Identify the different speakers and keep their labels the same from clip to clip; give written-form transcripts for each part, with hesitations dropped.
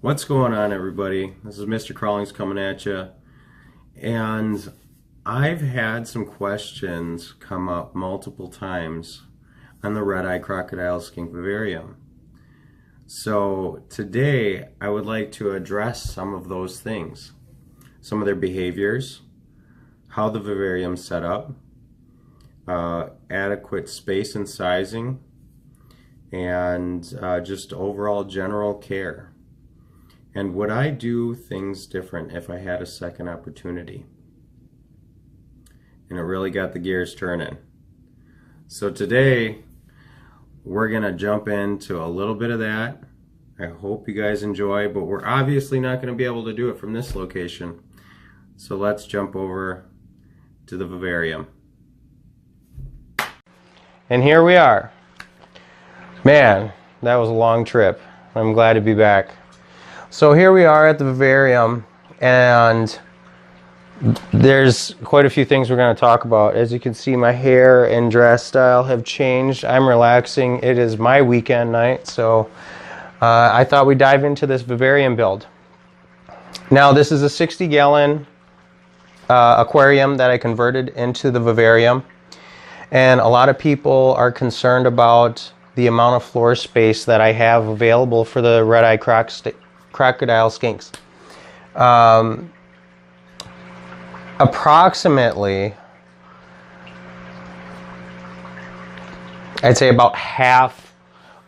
Speaker 1: What's going on, everybody? This is Mr. Crawlings coming at you, and I've had some questions come up multiple times on the red-eye crocodile skink vivarium. So today I would like to address some of those things, some of their behaviors, how the vivarium's set up, adequate space and sizing, and just overall general care. And would I do things different if I had a second opportunity? And it really got the gears turning. So today, we're going to jump into a little bit of that. I hope you guys enjoy, but we're obviously not going to be able to do it from this location. So let's jump over to the vivarium. And here we are. Man, that was a long trip. I'm glad to be back. So here we are at the vivarium, and there's quite a few things we're going to talk about. As you can see, my hair and dress style have changed. I'm relaxing. It is my weekend night, so I thought we'd dive into this vivarium build. Now, this is a 60-gallon aquarium that I converted into the vivarium, and a lot of people are concerned about the amount of floor space that I have available for the red-eye crocodile skinks. Approximately, I'd say about half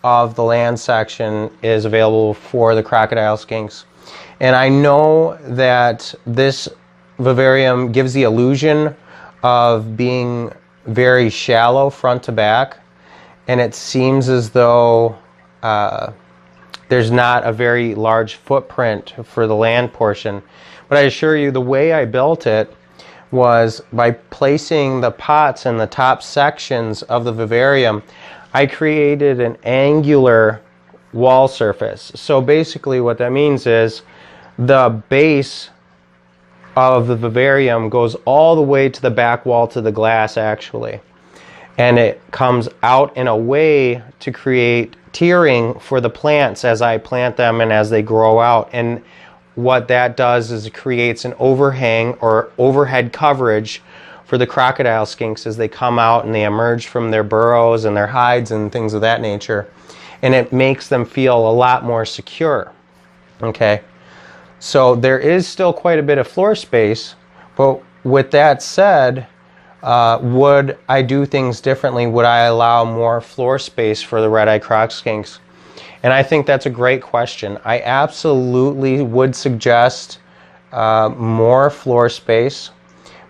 Speaker 1: of the land section is available for the crocodile skinks. And I know that this vivarium gives the illusion of being very shallow front to back, and it seems as though there's not a very large footprint for the land portion. But I assure you, the way I built it was by placing the pots in the top sections of the vivarium. I created an angular wall surface. So basically what that means is the base of the vivarium goes all the way to the back wall to the glass, actually. And it comes out in a way to create tiering for the plants as I plant them and as they grow out. And what that does is it creates an overhang or overhead coverage for the crocodile skinks as they come out and they emerge from their burrows and their hides and things of that nature. And it makes them feel a lot more secure. Okay, so there is still quite a bit of floor space, but with that said, would I do things differently? Would I allow more floor space for the red-eye croc skinks? And I think that's a great question. I absolutely would suggest more floor space.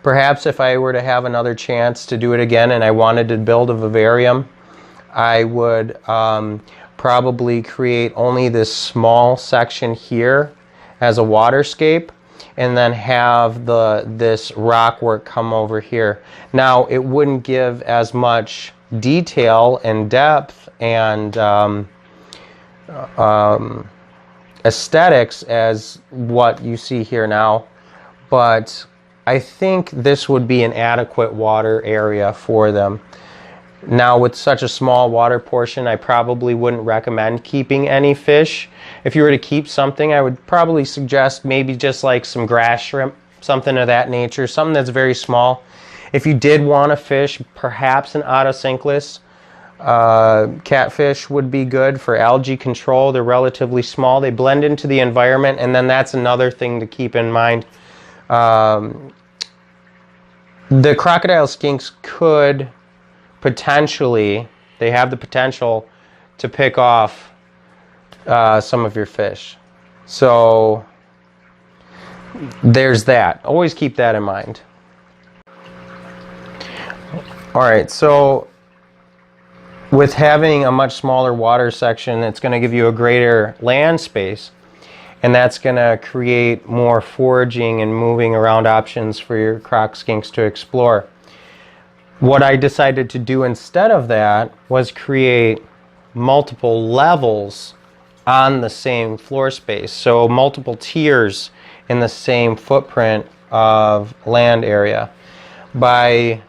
Speaker 1: Perhaps if I were to have another chance to do it again and I wanted to build a vivarium, I would probably create only this small section here as a waterscape, and then have this rock work come over here. Now, it wouldn't give as much detail and depth and aesthetics as what you see here now, but I think this would be an adequate water area for them. Now, with such a small water portion, I probably wouldn't recommend keeping any fish. If you were to keep something, I would probably suggest maybe just like some grass shrimp, something of that nature, something that's very small. If you did want to fish, perhaps an otocinclus catfish would be good for algae control. They're relatively small. They blend into the environment, and then that's another thing to keep in mind. The crocodile skinks could potentially, they have the potential to pick off some of your fish. So there's that. Always keep that in mind. Alright, so with having a much smaller water section, it's going to give you a greater land space, and that's going to create more foraging and moving around options for your croc skinks to explore. What I decided to do instead of that was create multiple levels on the same floor space, so multiple tiers in the same footprint of land area. By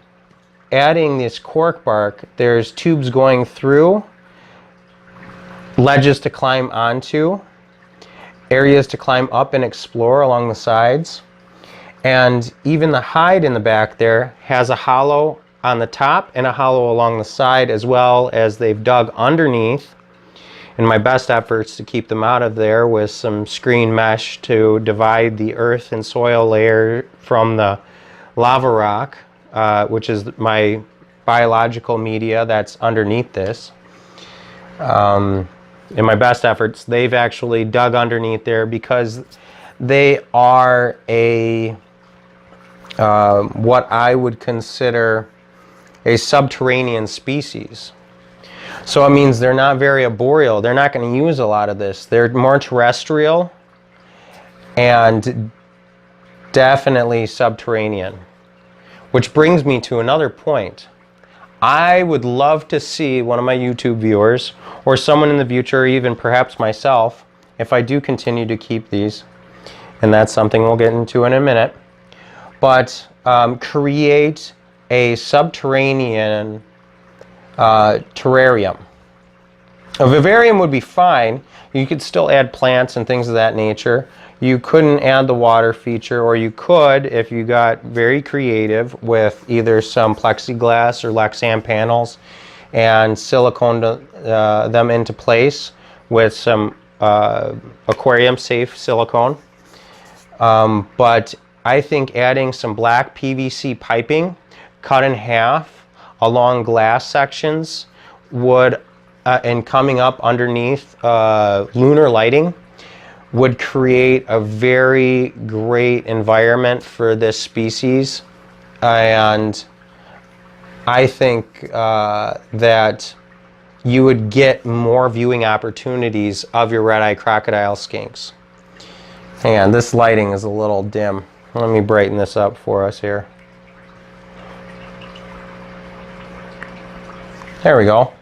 Speaker 1: adding this cork bark, there's tubes going through, ledges to climb onto, areas to climb up and explore along the sides. And even the hide in the back there has a hollow on the top and a hollow along the side, as well as they've dug underneath in my best efforts to keep them out of there with some screen mesh to divide the earth and soil layer from the lava rock, which is my biological media that's underneath this. In my best efforts, they've actually dug underneath there because they are a what I would consider a subterranean species. So it means they're not very arboreal. They're not going to use a lot of this. They're more terrestrial and definitely subterranean. Which brings me to another point. I would love to see one of my YouTube viewers, or someone in the future, or even perhaps myself, if I do continue to keep these, and that's something we'll get into in a minute, but create a subterranean terrarium. A vivarium would be fine. You could still add plants and things of that nature. You couldn't add the water feature, or you could if you got very creative with either some plexiglass or Lexan panels and silicone them into place with some aquarium safe silicone. But I think adding some black PVC piping cut in half along glass sections would, and coming up underneath lunar lighting, would create a very great environment for this species. And I think that you would get more viewing opportunities of your red-eyed crocodile skinks. Hang on, this lighting is a little dim. Let me brighten this up for us here. There we go.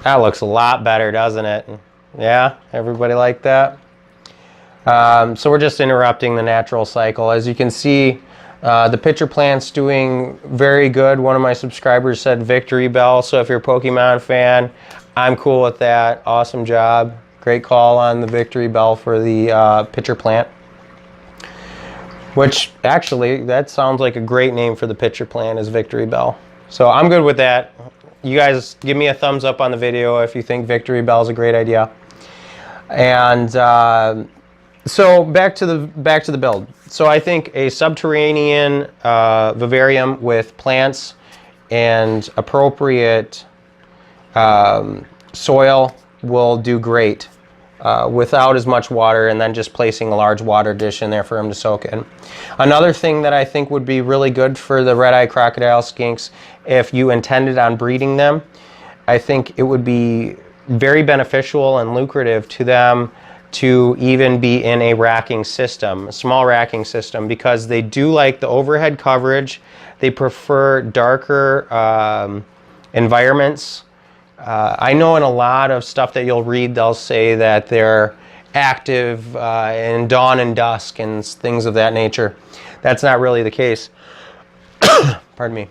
Speaker 1: That looks a lot better, doesn't it? Yeah, everybody like that? So we're just interrupting the natural cycle. As you can see, the pitcher plant's doing very good. One of my subscribers said victory bell, so if you're a Pokemon fan, I'm cool with that. Awesome job. Great call on the victory bell for the pitcher plant. Which, actually, that sounds like a great name for the pitcher plant, is victory bell. So I'm good with that. You guys give me a thumbs up on the video if you think victory bell is a great idea. And so back to the build. So I think a subterranean vivarium with plants and appropriate soil will do great without as much water, and then just placing a large water dish in there for them to soak in. Another thing that I think would be really good for the red-eyed crocodile skinks, if you intended on breeding them, I think it would be very beneficial and lucrative to them to even be in a racking system, a small racking system, because they do like the overhead coverage. They prefer darker environments. I know in a lot of stuff that you'll read, they'll say that they're active in dawn and dusk and things of that nature. That's not really the case. Pardon me.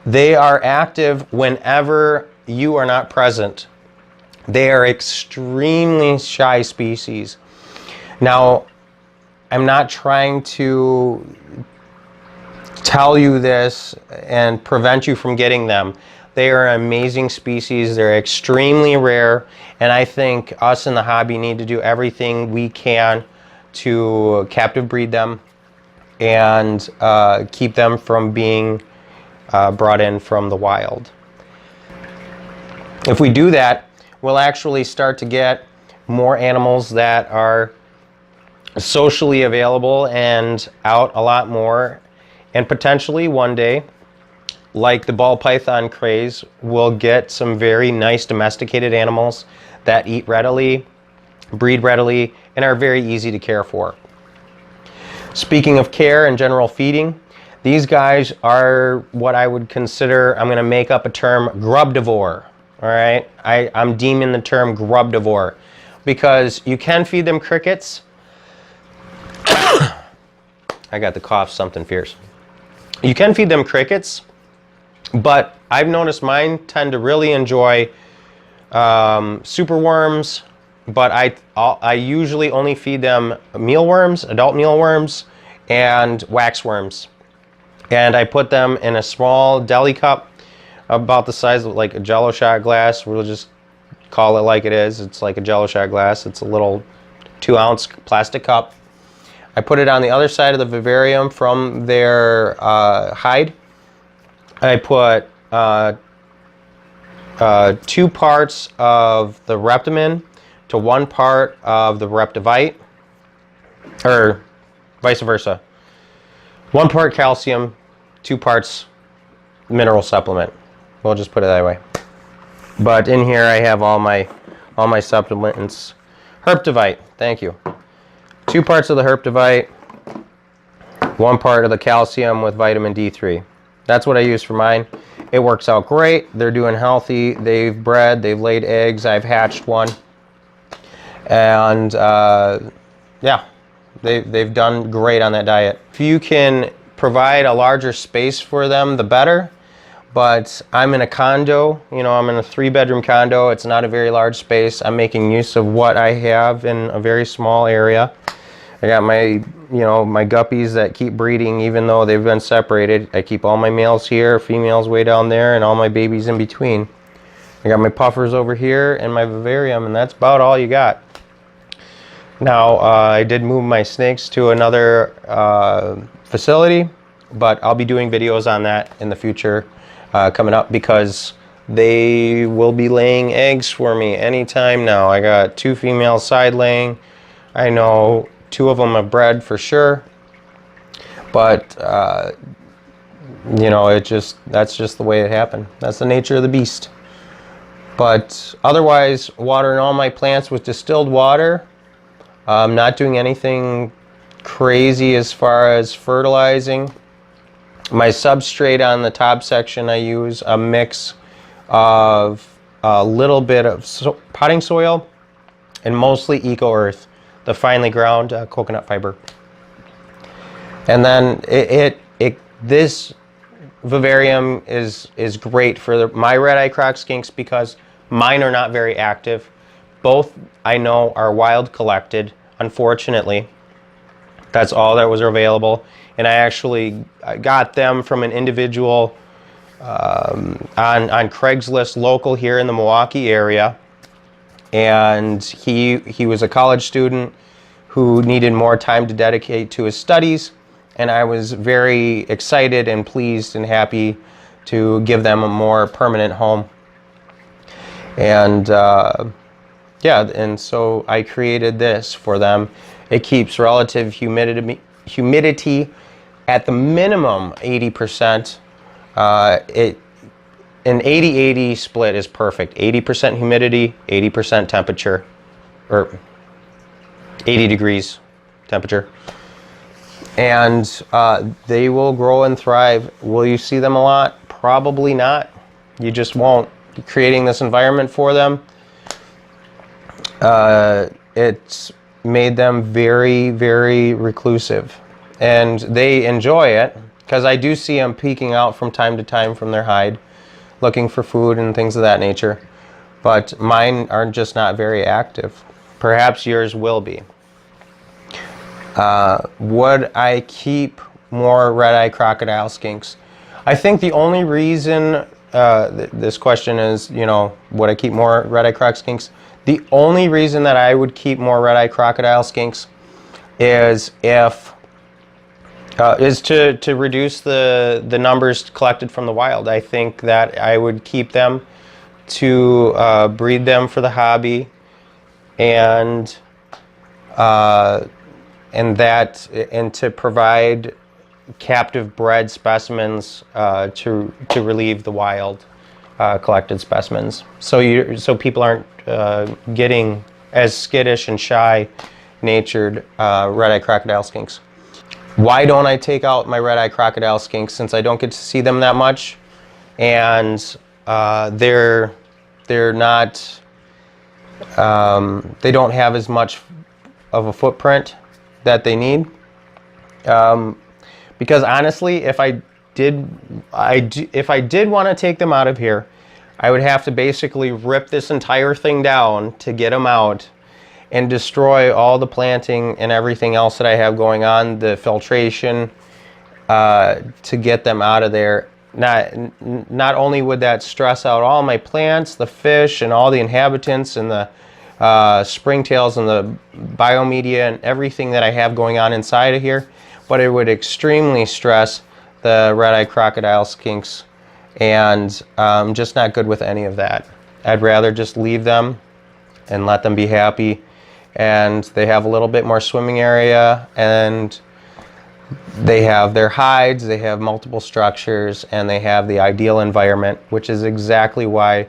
Speaker 1: They are active whenever you are not present. They are extremely shy species. Now, I'm not trying to tell you this and prevent you from getting them. They are an amazing species. They're extremely rare, and I think us in the hobby need to do everything we can to captive breed them and keep them from being brought in from the wild. If we do that, we'll actually start to get more animals that are socially available and out a lot more, and potentially one day, like the ball python craze, we'll get some very nice domesticated animals that eat readily, breed readily, and are very easy to care for. Speaking of care and general feeding, these guys are what I would consider, I'm going to make up a term, grubivore. All right, I'm deeming the term grubivore because you can feed them crickets. I got the cough, something fierce. You can feed them crickets, but I've noticed mine tend to really enjoy superworms, but I usually only feed them mealworms, adult mealworms, and waxworms. And I put them in a small deli cup about the size of like a Jello shot glass. We'll just call it like it is. It's like a Jello shot glass. It's a little 2-ounce plastic cup. I put it on the other side of the vivarium from their hide. I put 2 parts of the Reptimin to 1 part of the Reptivite, or vice versa. 1 part calcium, 2 parts mineral supplement. We'll just put it that way. But in here I have all my supplements. Herptivite, thank you. 2 parts of the Herptivite, 1 part of the calcium with vitamin D3. That's what I use for mine. It works out great. They're doing healthy. They've bred, they've laid eggs. I've hatched one. And yeah, they've done great on that diet. If you can provide a larger space for them, the better. But I'm in a condo, you know, I'm in a 3-bedroom condo. It's not a very large space. I'm making use of what I have in a very small area. I got my, you know, my guppies that keep breeding even though they've been separated. I keep all my males here, females way down there, and all my babies in between. I got my puffers over here and my vivarium, and that's about all you got. Now, I did move my snakes to another facility, but I'll be doing videos on that in the future coming up, because they will be laying eggs for me anytime now. I got 2 females side laying. I know 2 of them have bred for sure, but you know, that's just the way it happened. That's the nature of the beast. But otherwise, watering all my plants with distilled water. I'm not doing anything crazy as far as fertilizing. My substrate on the top section, I use a mix of a little bit of potting soil and mostly eco earth, the finely ground coconut fiber. And then this vivarium is great for my red-eye croc skinks because mine are not very active. Both I know are wild collected, unfortunately. That's all that was available. And I actually got them from an individual on Craigslist local here in the Milwaukee area. And he was a college student who needed more time to dedicate to his studies. And I was very excited and pleased and happy to give them a more permanent home. And yeah, and so I created this for them. It keeps relative humidity at the minimum 80%. An 80-80 split is perfect. 80% humidity, 80% temperature, or 80 degrees temperature. And they will grow and thrive. Will you see them a lot? Probably not. You just won't. Creating this environment for them, it's made them very, very reclusive. And they enjoy it, because I do see them peeking out from time to time from their hide, looking for food and things of that nature. But mine are just not very active. Perhaps yours will be. Would I keep more red-eye crocodile skinks? I think the only reason, this question is, you know, would I keep more red-eye croc skinks? The only reason that I would keep more red-eye crocodile skinks is if to reduce the numbers collected from the wild. I think that I would keep them to breed them for the hobby, and to provide captive bred specimens to relieve the wild collected specimens. So people aren't getting as skittish and shy natured red-eye crocodile skinks. Why don't I take out my red-eye crocodile skinks? Since I don't get to see them that much, and they're not they don't have as much of a footprint that they need. Because honestly, if I did want to take them out of here, I would have to basically rip this entire thing down to get them out, and destroy all the planting and everything else that I have going on, the filtration, to get them out of there. Not only would that stress out all my plants, the fish, and all the inhabitants, and the springtails and the biomedia and everything that I have going on inside of here, but it would extremely stress the red-eyed crocodile skinks, and just not good with any of that. I'd rather just leave them and let them be happy, and they have a little bit more swimming area, and they have their hides, they have multiple structures, and they have the ideal environment, which is exactly why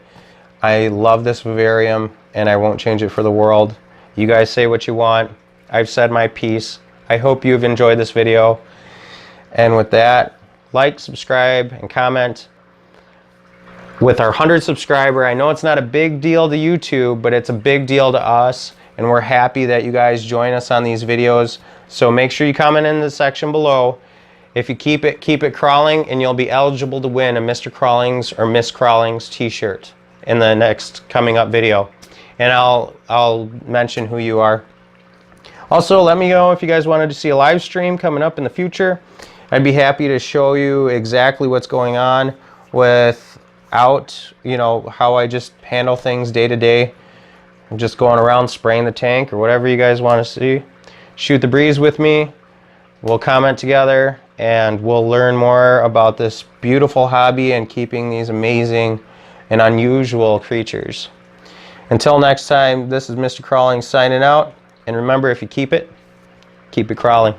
Speaker 1: I love this vivarium, and I won't change it for the world. You guys say what you want. I've said my piece. I hope you've enjoyed this video. And with that, like, subscribe, and comment. With our 100 subscriber, I know it's not a big deal to YouTube, but it's a big deal to us, and we're happy that you guys join us on these videos. So make sure you comment in the section below. If you keep it crawling, and you'll be eligible to win a Mr. Crawlings or Miss Crawlings t-shirt in the next coming up video. And I'll mention who you are. Also, let me know if you guys wanted to see a live stream coming up in the future. I'd be happy to show you exactly what's going on without, you know, how I just handle things day to day. I'm just going around spraying the tank or whatever you guys want to see. Shoot the breeze with me. We'll comment together, and we'll learn more about this beautiful hobby and keeping these amazing and unusual creatures. Until next time, this is Mr. Crawling signing out. And remember, if you keep it crawling.